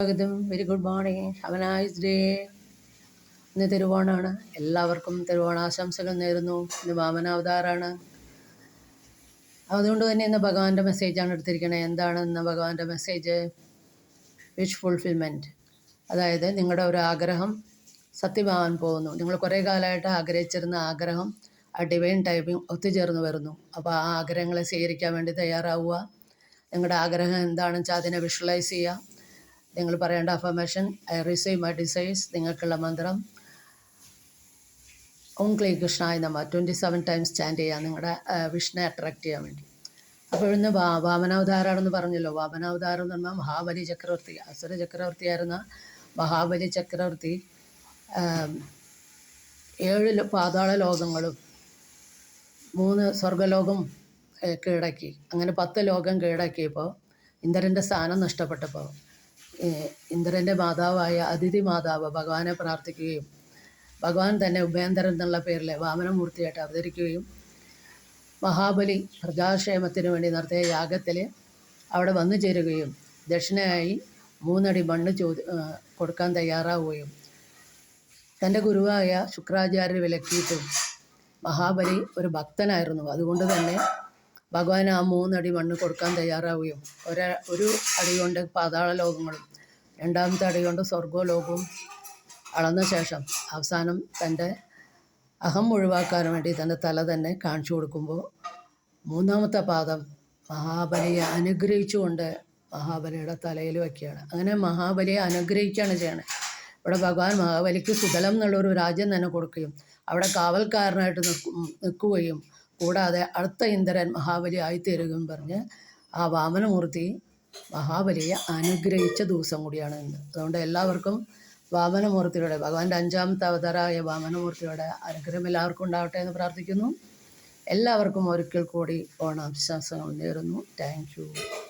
സ്വാഗതം. Very good morning. Have A nice day. ഇന്ന് തിരുവോണമാണ്. എല്ലാവർക്കും തിരുവോണാശംസകൾ നേരുന്നു. ഇന്ന് വാമനാവതാറാണ്. അതുകൊണ്ട് തന്നെ ഇന്ന് ഭഗവാന്റെ മെസ്സേജാണ് എടുത്തിരിക്കുന്നത്. എന്താണ് ഇന്ന് ഭഗവാന്റെ മെസ്സേജ്? Wish fulfilment. അതായത് നിങ്ങളുടെ ഒരു ആഗ്രഹം സത്യമാവാൻ പോകുന്നു. നിങ്ങൾ കുറേ കാലമായിട്ട് ആഗ്രഹിച്ചിരുന്ന ആഗ്രഹം ആ ഡിവൈൻ ടൈമിങ് ഒത്തുചേർന്ന് വരുന്നു. അപ്പോൾ ആ ആഗ്രഹങ്ങളെ സ്വീകരിക്കാൻ വേണ്ടി തയ്യാറാവുക. നിങ്ങളുടെ ആഗ്രഹം എന്താണെന്ന് വെച്ചാൽ അതിനെ വിഷ്വലൈസ് ചെയ്യുക. നിങ്ങൾ പറയേണ്ട affirmation: I receive my desires. നിങ്ങൾക്കുള്ള മന്ത്രം ഓം ക്ലീ കൃഷ്ണായ നമഃ 27 ടൈംസ് ചാൻറ്റ് ചെയ്യുക, നിങ്ങളുടെ വിഷ്ണെ അട്രാക്റ്റ് ചെയ്യാൻ വേണ്ടി. അപ്പോൾ ഇന്ന് വാമനാവതാരാണെന്ന് പറഞ്ഞല്ലോ. വാമനാവതാരം എന്ന് പറഞ്ഞാൽ മഹാബലി ചക്രവർത്തി, അസുര ചക്രവർത്തിയായിരുന്ന മഹാബലി ചക്രവർത്തി 7 പാതാള ലോകങ്ങളും 3 സ്വർഗലോകം കീഴടക്കി. അങ്ങനെ 10 ലോകം കീഴടക്കിയപ്പോൾ ഇന്ദ്രൻ്റെ സ്ഥാനം നഷ്ടപ്പെട്ടപ്പോൾ ഇന്ദ്രൻ്റെ മാതാവായ അതിഥി മാതാവ് ഭഗവാനെ പ്രാർത്ഥിക്കുകയും ഭഗവാൻ തന്നെ ഉപേന്ദ്രൻ എന്നുള്ള പേരിൽ വാമനമൂർത്തിയായിട്ട് അവതരിക്കുകയും മഹാബലി പ്രജാക്ഷേമത്തിന് വേണ്ടി നടത്തിയ യാഗത്തിൽ അവിടെ വന്നു ചേരുകയും ദക്ഷിണയായി 3 അടി മണ്ണ് കൊടുക്കാൻ തയ്യാറാവുകയും തൻ്റെ ഗുരുവായ ശുക്രാചാര്യർ വിലക്കിയിട്ടും മഹാബലി ഒരു ഭക്തനായിരുന്നു. അതുകൊണ്ട് തന്നെ ഭഗവാൻ ആ 3 അടി മണ്ണ് കൊടുക്കാൻ തയ്യാറാവുകയും ഒരു അടി കൊണ്ട് പാതാള ലോകങ്ങളും 2ാമത്തെ അടി കൊണ്ട് സ്വർഗലോകവും അളന്ന ശേഷം അവസാനം തൻ്റെ അഹം ഒഴിവാക്കാൻ വേണ്ടി തൻ്റെ തല തന്നെ കാണിച്ചു കൊടുക്കുമ്പോൾ 3ാമത്തെ പാദം മഹാബലിയെ അനുഗ്രഹിച്ചുകൊണ്ട് മഹാബലിയുടെ തലയിൽ വയ്ക്കുകയാണ്. അങ്ങനെ മഹാബലിയെ അനുഗ്രഹിക്കുകയാണ് ചെയ്യണത്. ഇവിടെ ഭഗവാൻ മഹാബലിക്ക് സുതലം എന്നുള്ളൊരു രാജ്യം തന്നെ കൊടുക്കുകയും അവിടെ കാവൽക്കാരനായിട്ട് നിൽക്കുകയും കൂടാതെ അടുത്ത ഇന്ദ്രൻ മഹാബലി ആയിത്തീരുകയും പറഞ്ഞ് ആ വാമനമൂർത്തി മഹാബലിയെ അനുഗ്രഹിച്ച ദിവസം കൂടിയാണ് ഇന്ന്. അതുകൊണ്ട് എല്ലാവർക്കും വാമനമൂർത്തിയുടെ, ഭഗവാന്റെ 5ാമത്തെ അവതാരമായ വാമനമൂർത്തിയുടെ അനുഗ്രഹം എല്ലാവർക്കും ഉണ്ടാവട്ടെ എന്ന് പ്രാർത്ഥിക്കുന്നു. എല്ലാവർക്കും ഒരിക്കൽ കൂടി ഓണാശംസകൾ നേരുന്നു. Thank you.